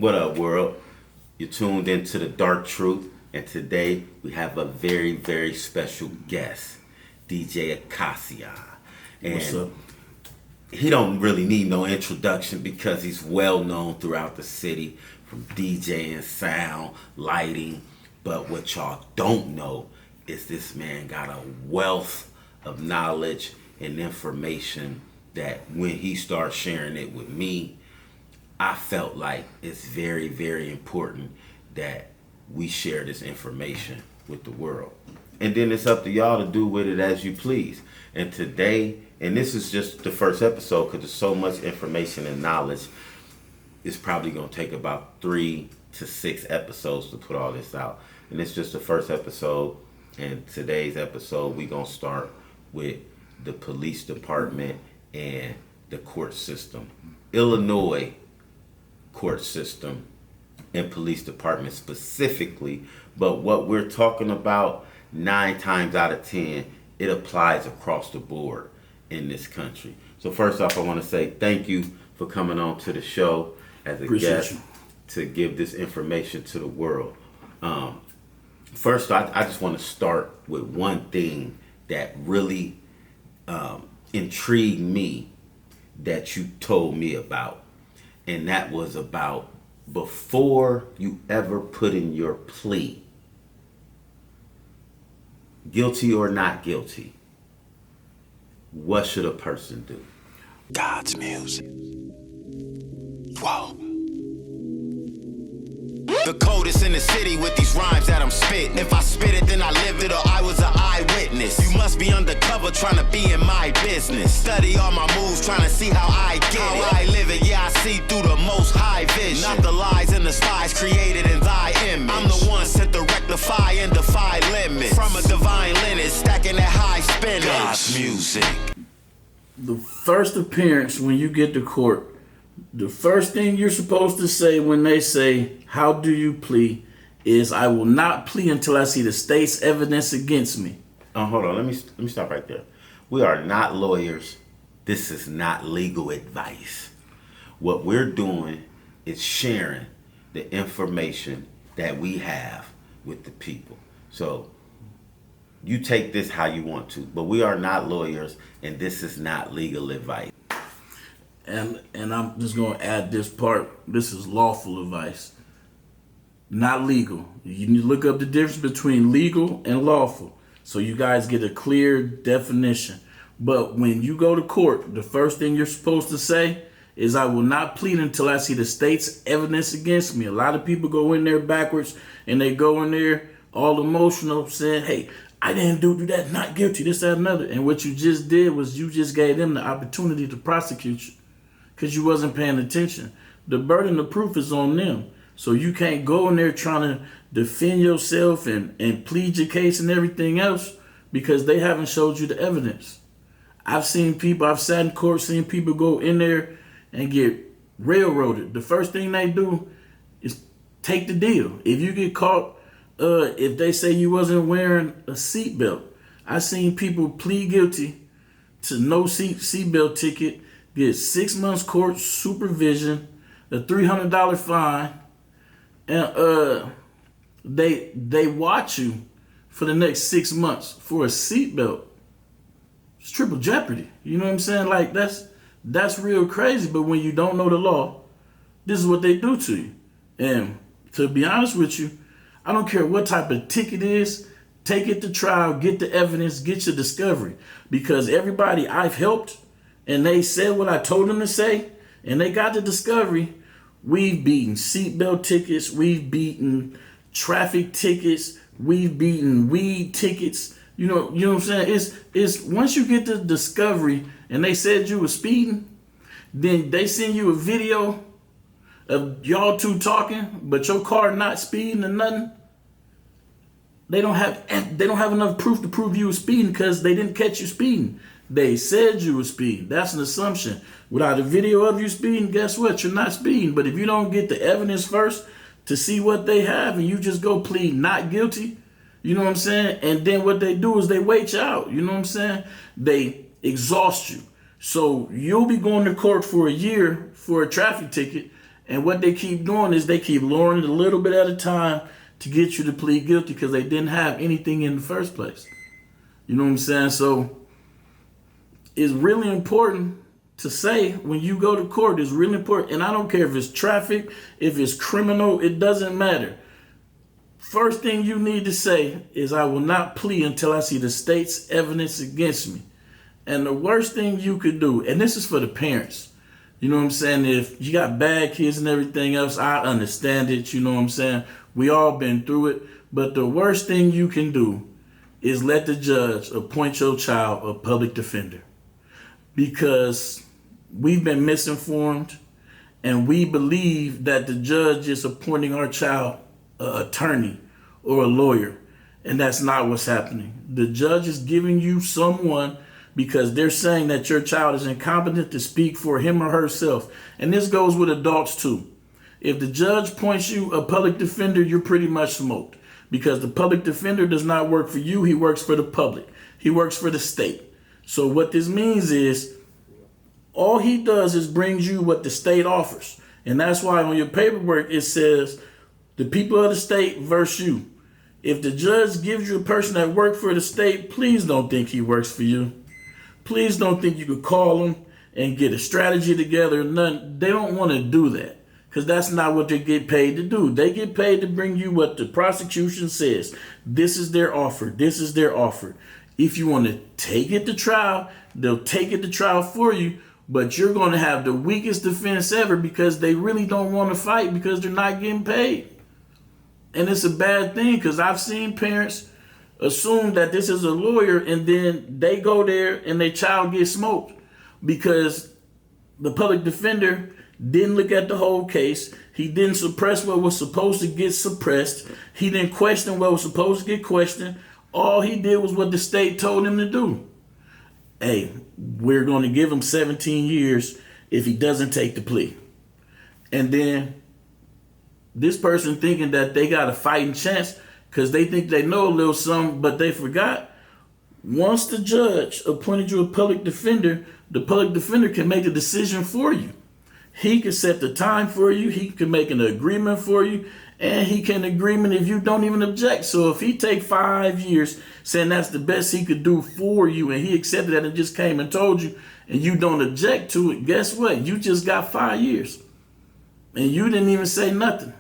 What up, world? You're tuned into the Dark Truth, and today we have a very, very special guest, DJ Acosion. And What's up? he don't really need no introduction because he's well known throughout the city from DJing, sound, lighting. But what y'all don't know is this man got a wealth of knowledge and information that when he starts sharing it with me, I felt like it's very, very important that we share this information with the world. And then it's up to y'all to do with it as you please. And today, and this is just the first episode because there's so much information and knowledge, it's probably going to take about 3 to 6 episodes to put all this out. And it's just the first episode. And today's episode, we're going to start with the police department and the court system. Illinois court system and police department specifically, but what we're talking about 9 times out of 10, it applies across the board in this country. So first off, I want to say thank you for coming on to the show as a guest to give this information to the world. First, I just want to start with one thing that really intrigued me that you told me about. And that was about before you ever put in your plea, guilty or not guilty, what should a person do? God's music. Whoa. The coldest in the city with these rhymes that I'm spitting. If I spit it, then I lived it or I was an eyewitness. You must be undercover trying to be in my business. Study all my moves trying to see how I get how I live it, yeah, I see through the most high vision. Not the lies and the spies created in thy image. I'm the one sent to rectify and defy limits. From a divine lineage, stacking that high spinach. God's music. The first appearance when you get to court, the first thing you're supposed to say when they say, "How do you plea?" is, "I will not plea until I see the state's evidence against me." Hold on, let me stop right there. We are not lawyers. This is not legal advice. What we're doing is sharing the information that we have with the people. So you take this how you want to, but we are not lawyers, and this is not legal advice. And I'm just going to add this part. This is lawful advice, not legal. You need to look up the difference between legal and lawful so you guys get a clear definition. But when you go to court, the first thing you're supposed to say is, "I will not plead until I see the state's evidence against me." A lot of people go in there backwards and they go in there all emotional saying, "Hey, I didn't do that, not guilty, this, that, another." And what you just did was you just gave them the opportunity to prosecute you because you wasn't paying attention. The burden of proof is on them. So you can't go in there trying to defend yourself and plead your case and everything else because they haven't showed you the evidence. I've sat in court, seen people go in there and get railroaded. The first thing they do is take the deal. If you get caught, if they say you wasn't wearing a seatbelt, I've seen people plead guilty to no seatbelt ticket, get 6 months court supervision, a $300 fine, and they watch you for the next 6 months for a seatbelt. It's triple jeopardy. You know what I'm saying? Like that's real crazy. But when you don't know the law, this is what they do to you. And to be honest with you, I don't care what type of ticket it is. Take it to trial, get the evidence, get your discovery. Because everybody I've helped and they said what I told them to say, and they got the discovery, we've beaten seatbelt tickets, we've beaten traffic tickets, we've beaten weed tickets. You know what I'm saying? It's once you get the discovery and they said you were speeding, then they send you a video of y'all two talking, but your car not speeding or nothing. They don't have enough proof to prove you were speeding because they didn't catch you speeding. They said you were speeding. That's an assumption. Without a video of you speeding, guess what? You're not speeding. But if you don't get the evidence first to see what they have and you just go plead not guilty, you know what I'm saying? And then what they do is they wait you out. You know what I'm saying? They exhaust you. So you'll be going to court for a year for a traffic ticket, And what they keep doing is they keep lowering it a little bit at a time to get you to plead guilty because they didn't have anything in the first place. You know what I'm saying? So it's really important to say when you go to court, it's really important. And I don't care if it's traffic, if it's criminal, it doesn't matter. First thing you need to say is, I will not plea until I see the state's evidence against me. And the worst thing you could do, and this is for the parents, you know what I'm saying? If you got bad kids and everything else, I understand it, you know what I'm saying? We all been through it. But the worst thing you can do is let the judge appoint your child a public defender. Because we've been misinformed and we believe that the judge is appointing our child an attorney or a lawyer. And that's not what's happening. The judge is giving you someone because they're saying that your child is incompetent to speak for him or herself. And this goes with adults too. If the judge appoints you a public defender, you're pretty much smoked. Because the public defender does not work for you, he works for the public. He works for the state. So what this means is, all he does is brings you what the state offers. And that's why on your paperwork it says, the people of the state versus you. If the judge gives you a person that works for the state, please don't think he works for you. Please don't think you could call him and get a strategy together. None. They don't want to do that because that's not what they get paid to do. They get paid to bring you what the prosecution says. This is their offer. This is their offer. If you want to take it to trial, they'll take it to trial for you, but you're going to have the weakest defense ever because they really don't want to fight because they're not getting paid. And it's a bad thing because I've seen parents assume that this is a lawyer and then they go there and their child gets smoked because the public defender didn't look at the whole case. He didn't suppress what was supposed to get suppressed. He didn't question what was supposed to get questioned. All he did was what the state told him to do. Hey, we're going to give him 17 years if he doesn't take the plea. And then this person thinking that they got a fighting chance because they think they know a little something, but they forgot. Once the judge appointed you a public defender, the public defender can make a decision for you. He can set the time for you. He can make an agreement for you. And he can agreement if you don't even object. So if he take 5 years saying that's the best he could do for you and he accepted that and just came and told you and you don't object to it, guess what? You just got 5 years. And you didn't even say nothing.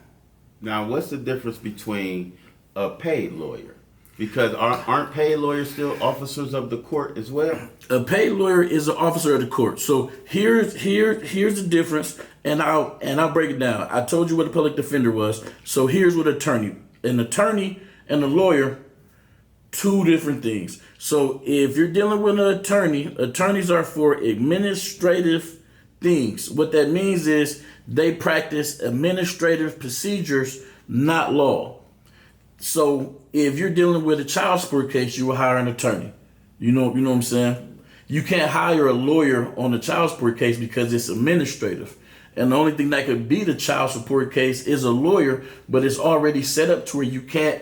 Now, what's the difference between a paid lawyer? Because aren't paid lawyers still officers of the court as well? A paid lawyer is an officer of the court. So here's the difference, and I'll break it down. I told you what a public defender was. So here's what an attorney and a lawyer, two different things. So if you're dealing with an attorney, attorneys are for administrative things. What that means is they practice administrative procedures, not law. So if you're dealing with a child support case, you will hire an attorney. You know what I'm saying? You can't hire a lawyer on a child support case because it's administrative. And the only thing that could be the child support case is a lawyer, but it's already set up to where you can't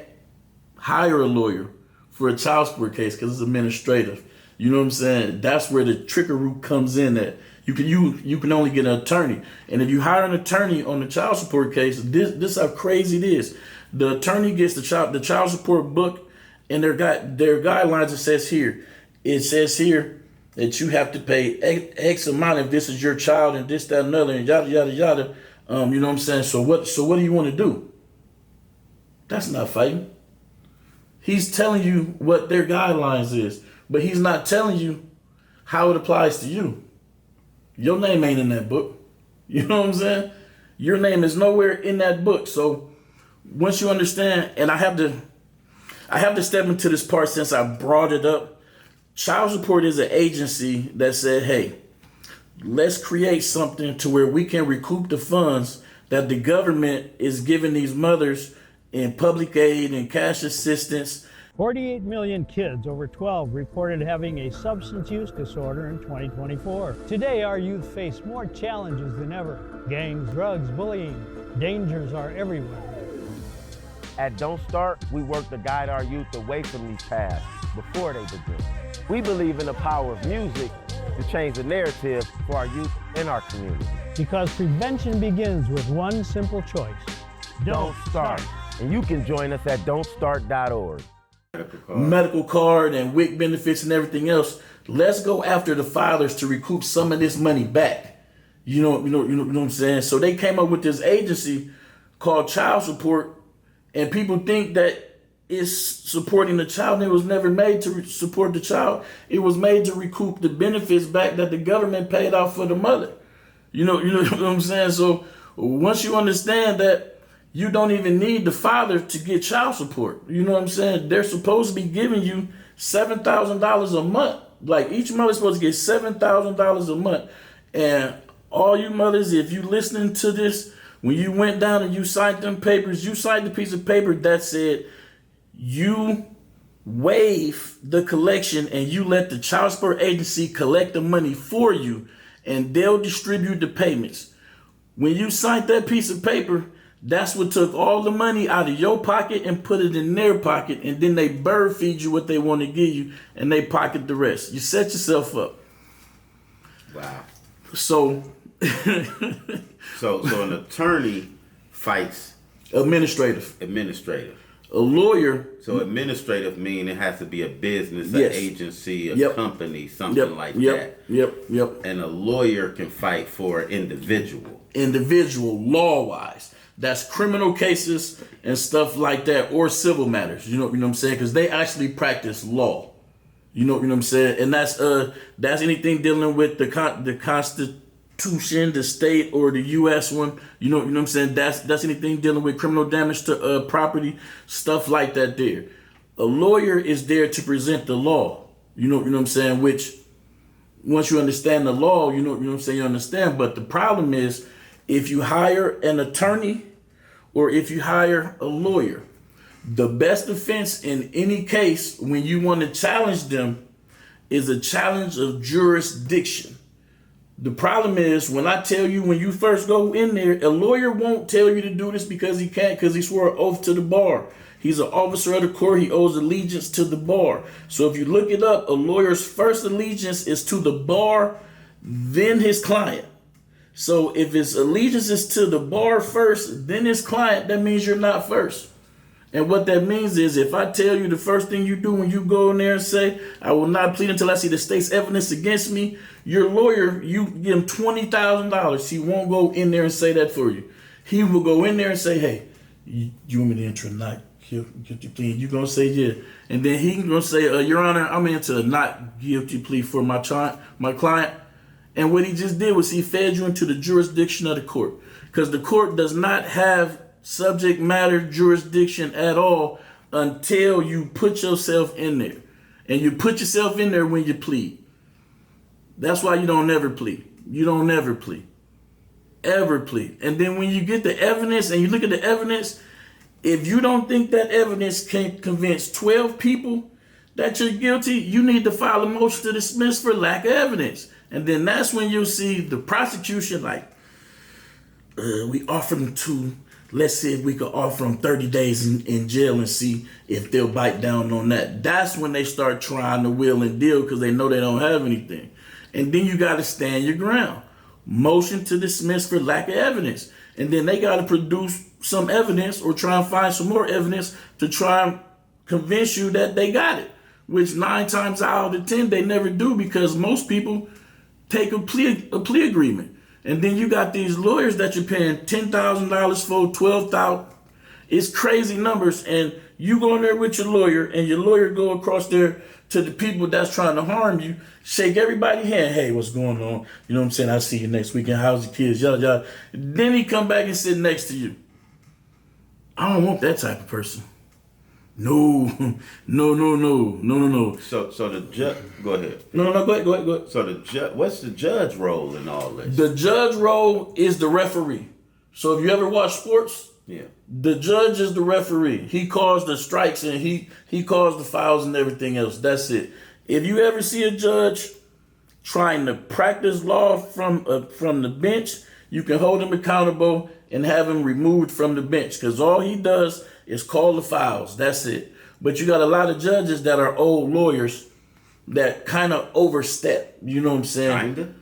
hire a lawyer for a child support case because it's administrative. You know what I'm saying? That's where the trickery comes in at. You can only get an attorney. And if you hire an attorney on the child support case, this is how crazy it is. The attorney gets the child support book and their guidelines. It says here that you have to pay X amount if this is your child and this, that, and another, and yada, yada, yada. You know what I'm saying? So what do you want to do? That's not fighting. He's telling you what their guidelines is, but he's not telling you how it applies to you. Your name ain't in that book. You know what I'm saying? Your name is nowhere in that book. So once you understand, and I have to step into this part since I brought it up. Child support is an agency that said, hey, let's create something to where we can recoup the funds that the government is giving these mothers in public aid and cash assistance. 48 million kids over 12 reported having a substance use disorder in 2024. Today, our youth face more challenges than ever. Gangs, drugs, bullying, dangers are everywhere. At Don't Start, we work to guide our youth away from these paths before they begin. We believe in the power of music to change the narrative for our youth and our community. Because prevention begins with one simple choice. Don't start. And you can join us at don'tstart.org. Medical card and WIC benefits and everything else. Let's go after the fathers to recoup some of this money back. You know what I'm saying? So they came up with this agency called child support, and people think that it's supporting the child, and it was never made to support the child. It was made to recoup the benefits back that the government paid out for the mother. You know what I'm saying? So once you understand that, you don't even need the father to get child support. You know what I'm saying? They're supposed to be giving you $7,000 a month. Like each mother's supposed to get $7,000 a month. And all you mothers, if you listening to this, when you went down and you signed them papers, you signed a piece of paper that said you waive the collection and you let the child support agency collect the money for you, and they'll distribute the payments. When you signed that piece of paper, that's what took all the money out of your pocket and put it in their pocket, and then they bird feed you what they want to give you, and they pocket the rest. You set yourself up. Wow. So, so an attorney fights administrative. A lawyer. So administrative mean it has to be a business, Yes. an agency, a Yep. company, something like that. Yep. And a lawyer can fight for an individual. Law-wise. That's criminal cases and stuff like that, or civil matters. You know what I'm saying? Because they actually practice law. You know what I'm saying? And that's anything dealing with the Constitution, the state, or the U.S. one. You know what I'm saying? That's anything dealing with criminal damage to property, stuff like that. There, a lawyer is there to present the law. You know what I'm saying? Which, once you understand the law, you know what I'm saying, you understand. But the problem is, if you hire an attorney or if you hire a lawyer, the best defense in any case when you want to challenge them is a challenge of jurisdiction. The problem is, when I tell you, when you first go in there, a lawyer won't tell you to do this because he can't, because he swore an oath to the bar. He's an officer of the court. He owes allegiance to the bar. So if you look it up, a lawyer's first allegiance is to the bar, then his client. So if his allegiance is to the bar first, then his client, that means you're not first. And what that means is, if I tell you the first thing you do when you go in there and say, I will not plead until I see the state's evidence against me, your lawyer, you give him $20,000. He won't go in there and say that for you. He will go in there and say, hey, you want me to enter a not guilty plea? You're going to say yeah. And then he going to say, Your Honor, I'm into a not guilty plea for my client. And what he just did was he fed you into the jurisdiction of the court, because the court does not have subject matter jurisdiction at all until you put yourself in there. And you put yourself in there when you plead. That's why you don't never plead. You don't never plead. Ever plead. And then when you get the evidence and you look at the evidence, if you don't think that evidence can convince 12 people that you're guilty, you need to file a motion to dismiss for lack of evidence. And then that's when you'll see the prosecution like, we offer them let's see if we could offer them 30 days in jail and see if they'll bite down on that. That's when they start trying to wheel and deal, because they know they don't have anything. And then you got to stand your ground. Motion to dismiss for lack of evidence. And then they got to produce some evidence or try and find some more evidence to try and convince you that they got it, which 9 times out of 10 they never do, because most people take a plea agreement. And then you got these lawyers that you're paying $10,000 for, $12,000. It's crazy numbers. And you go in there with your lawyer, and your lawyer go across there to the people that's trying to harm you, shake everybody's hand. Hey, what's going on? You know what I'm saying? I'll see you next weekend. How's the kids? Yada, yada. Then he come back and sit next to you. I don't want that type of person. No. So the judge, go ahead. No, go ahead. So the judge, what's the judge role in all this? The judge role is the referee. So if you ever watch sports, Yeah. the judge is the referee. He calls the strikes and he calls the fouls and everything else. That's it. If you ever see a judge trying to practice law from the bench, you can hold him accountable and have him removed from the bench, because all he does is call the fouls. That's it. But you got a lot of judges that are old lawyers, that kind of overstep. You know what I'm saying? Kinda.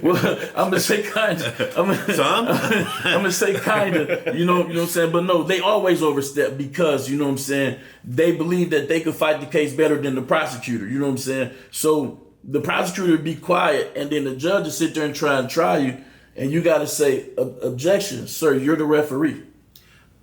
Well, I'm gonna say kinda. I'm gonna say kinda. You know what I'm saying? But no, they always overstep because you know what I'm saying. They believe that they could fight the case better than the prosecutor. You know what I'm saying? So the prosecutor would be quiet, and then the judge will sit there and try you, and you got to say objection, sir. You're the referee.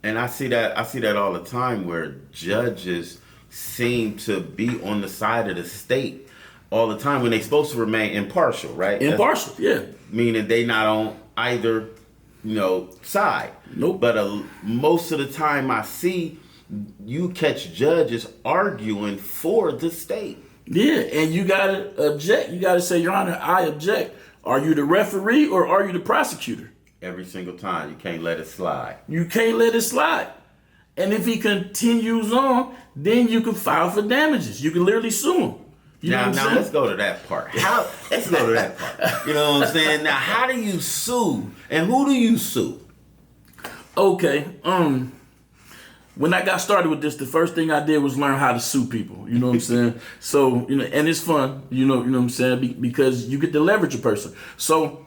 And I see that all the time where judges seem to be on the side of the state all the time when they're supposed to remain impartial, right? Impartial, yeah. Meaning they not on either, side. Nope. But most of the time I see you catch judges arguing for the state. Yeah, and you gotta object. You gotta say, Your Honor, I object. Are you the referee or are you the prosecutor? Every single time. You can't let it slide. You can't let it slide. And if he continues on, then you can file for damages. You can literally sue him. Now let's go to that part. Let's go to that part. You know what I'm saying? Now, how do you sue, and who do you sue? Okay. When I got started with this, the first thing I did was learn how to sue people. You know what I'm saying? So and it's fun. You know what I'm saying? Because you get to leverage a person. So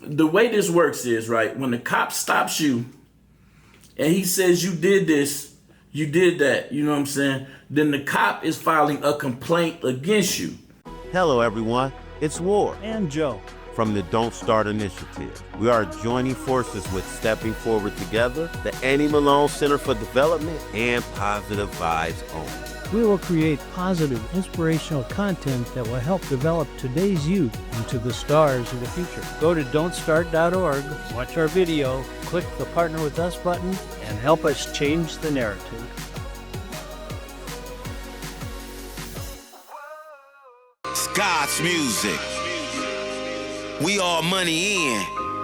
the way this works is right when the cop stops you, and he says you did this, you did that. You know what I'm saying? Then the cop is filing a complaint against you. Hello, everyone. It's War And Joe. from the Don't Start Initiative. We are joining forces with Stepping Forward Together, the Annie Malone Center for Development, and Positive Vibes Only. We will create positive, inspirational content that will help develop today's youth into the stars of the future. Go to don'tstart.org, watch our video, click the Partner With Us button, and help us change the narrative. It's God's music. We all money in.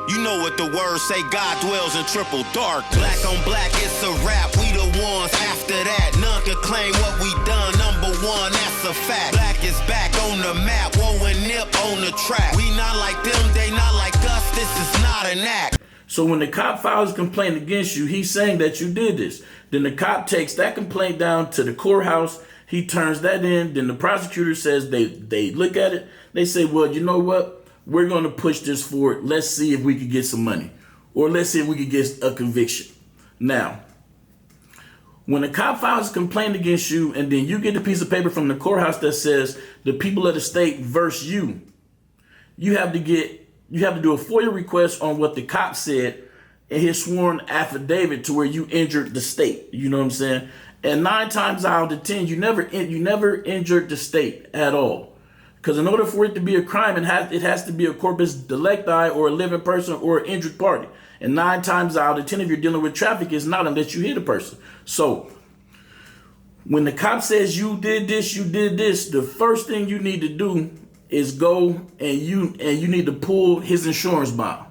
You know what the words say, God dwells in triple dark. Black on black, it's a rap. We the ones after that. None can claim what we done. Number one, that's a fact. Black is back on the map. Woe and Nip on the track. We not like them, they not like us. This is not an act. So when the cop files a complaint against you, he's saying that you did this. Then the cop takes that complaint down to the courthouse. He turns that in. Then the prosecutor says they look at it. They say, well, you know what? We're going to push this forward. Let's see if we could get some money. Or let's see if we could get a conviction. Now, when a cop files a complaint against you and then you get a piece of paper from the courthouse that says the people of the state versus you, you have to do a FOIA request on what the cop said in his sworn affidavit to where you injured the state. You know what I'm saying? And 9 times out of 10, you never injured the state at all. Because in order for it to be a crime, it has to be a corpus delicti or a living person or an injured party. And 9 times out of 10, if you're dealing with traffic, it's not unless you hit a person. So when the cop says you did this, the first thing you need to do is go and you need to pull his insurance bond.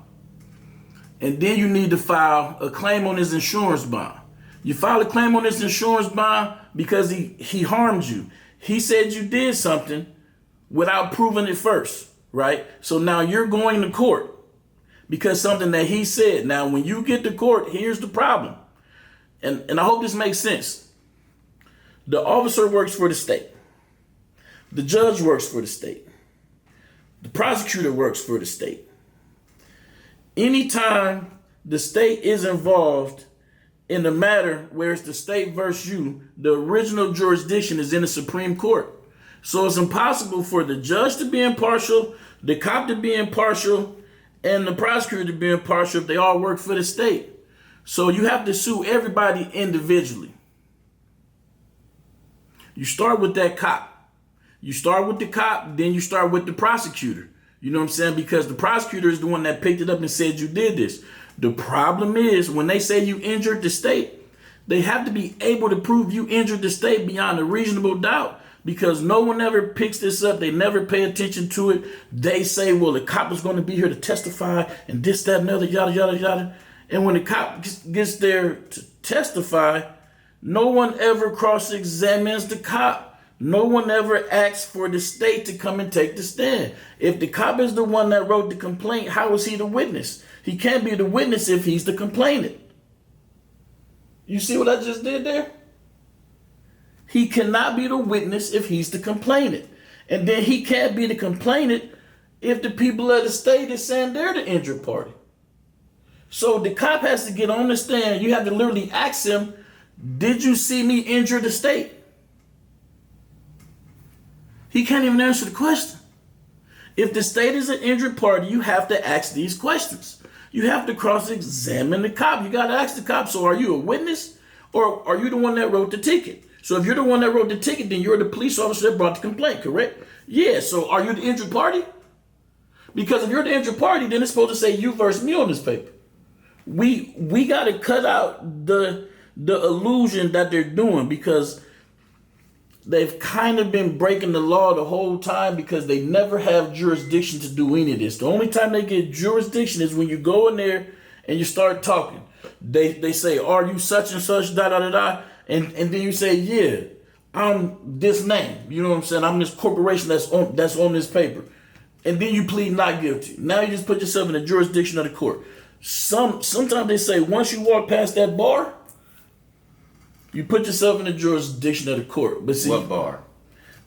And then you need to file a claim on his insurance bond. You file a claim on his insurance bond because he harmed you. He said you did something without proving it first, right? So now you're going to court because something that he said. Now, when you get to court, here's the problem. And I hope this makes sense. The officer works for the state. The judge works for the state. The prosecutor works for the state. Anytime the state is involved in the matter where it's the state versus you, the original jurisdiction is in the Supreme Court. So it's impossible for the judge to be impartial, the cop to be impartial, and the prosecutor to be impartial if they all work for the state. So you have to sue everybody individually. You start with that cop. You start with the cop, then you start with the prosecutor. You know what I'm saying? Because the prosecutor is the one that picked it up and said you did this. The problem is when they say you injured the state, they have to be able to prove you injured the state beyond a reasonable doubt. Because no one ever picks this up. They never pay attention to it. They say, well, the cop is going to be here to testify and this, that, and other, yada, yada, yada. And when the cop gets there to testify, no one ever cross-examines the cop. No one ever asks for the state to come and take the stand. If the cop is the one that wrote the complaint, how is he the witness? He can't be the witness if he's the complainant. You see what I just did there? He cannot be the witness if he's the complainant. And then he can't be the complainant if the people of the state is saying they're the injured party. So the cop has to get on the stand. You have to literally ask him, did you see me injure the state? He can't even answer the question. If the state is an injured party, you have to ask these questions. You have to cross-examine the cop. You got to ask the cop, so are you a witness or are you the one that wrote the ticket? So if you're the one that wrote the ticket, then you're the police officer that brought the complaint, correct? Yeah, so are you the injured party? Because if you're the injured party, then it's supposed to say you versus me on this paper. We got to cut out the illusion that they're doing, because they've kind of been breaking the law the whole time because they never have jurisdiction to do any of this. The only time they get jurisdiction is when you go in there and you start talking. They say, are you such and such, da da da da, and then you say, yeah, I'm this name. You know what I'm saying? I'm this corporation that's on this paper. And then you plead not guilty. Now you just put yourself in the jurisdiction of the court. Sometimes they say once you walk past that bar, you put yourself in the jurisdiction of the court. But see, what bar?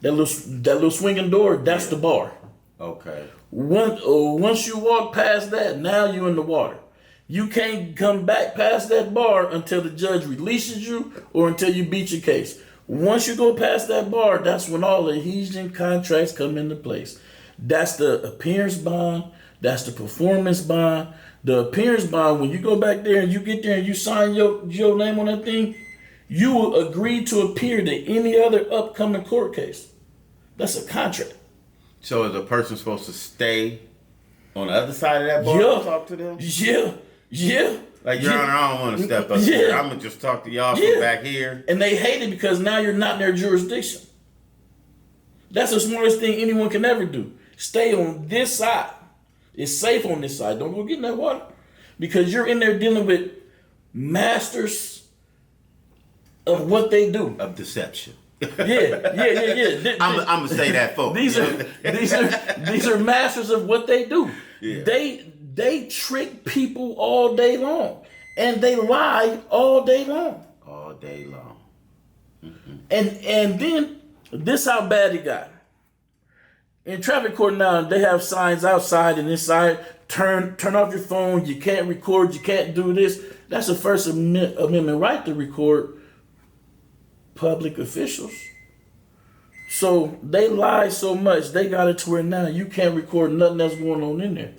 That little swinging door, that's the bar. Okay. Once you walk past that, now you're in the water. You can't come back past that bar until the judge releases you or until you beat your case. Once you go past that bar, that's when all the adhesion contracts come into place. That's the appearance bond. That's the performance bond. The appearance bond, when you go back there and you get there and you sign your name on that thing, you will agree to appear to any other upcoming court case. That's a contract. So is a person supposed to stay on the other side of that bar and talk to them? Yeah. Like, Your Honor, I don't want to step up here. I'm going to just talk to y'all from back here. And they hate it because now you're not in their jurisdiction. That's the smartest thing anyone can ever do. Stay on this side. It's safe on this side. Don't go get in that water. Because you're in there dealing with masters of what they do. Of deception. Yeah. I'm going to say that, folks. These are masters of what they do. Yeah. They trick people all day long. And they lie all day long. All day long. Mm-hmm. And then, this how bad it got. In traffic court now, they have signs outside and inside. Turn off your phone. You can't record. You can't do this. That's a First Amendment right to record public officials. So they lie so much, they got it to where now you can't record nothing that's going on in there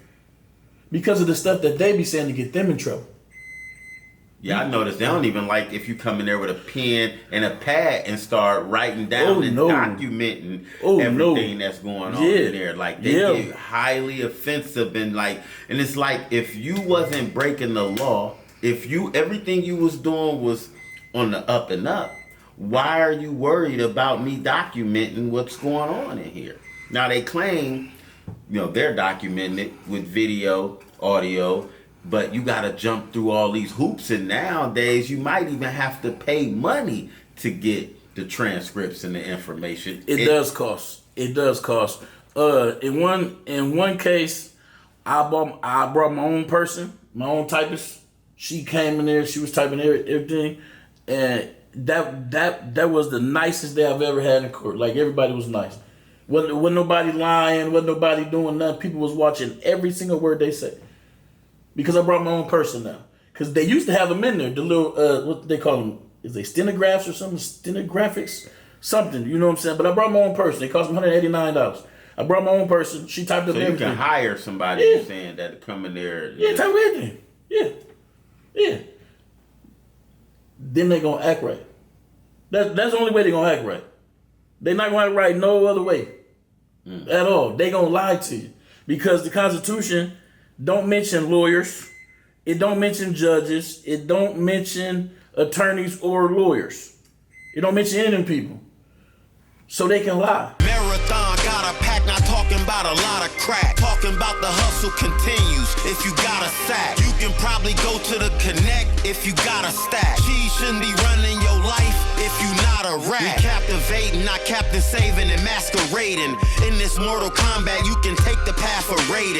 because of the stuff that they be saying to get them in trouble. Yeah, I noticed they don't even like if you come in there with a pen and a pad and start writing down documenting everything that's going on in there. Like, they get highly offensive and it's like if you wasn't breaking the law, if everything you was doing was on the up and up, why are you worried about me documenting what's going on in here? Now they claim, they're documenting it with video, audio, but you got to jump through all these hoops, and nowadays you might even have to pay money to get the transcripts and the information. It does cost. In one case, I brought my own person, my own typist. She came in there. She was typing everything, and that was the nicest day I've ever had in court. Like, everybody was nice. Wasn't nobody lying. Wasn't nobody doing nothing. People was watching every single word they say. Because I brought my own person now. Because they used to have them in there. The little, what they call them? Is they stenographs or something? Stenographics? Something, you know what I'm saying? But I brought my own person. It cost me $189. I brought my own person. She typed up everything. So you can hire somebody, you're saying, that to come in there. Yeah, type everything. Yeah. Then they going to act right. That's the only way they going to act right. They're not going to act right no other way. At all. They going to lie to you. Because the Constitution don't mention lawyers. It don't mention judges. It don't mention attorneys or lawyers. It don't mention any of them people. So they can lie. Marathon got a pack, not talking about a lot of crack. Talking about the hustle continues. If you got a sack, you can probably go to the connect if you got a stack. Cheese shouldn't be running your life if you not a rat. We captivating, not captain saving and masquerading. In this Mortal Kombat, you can take the path of raiding.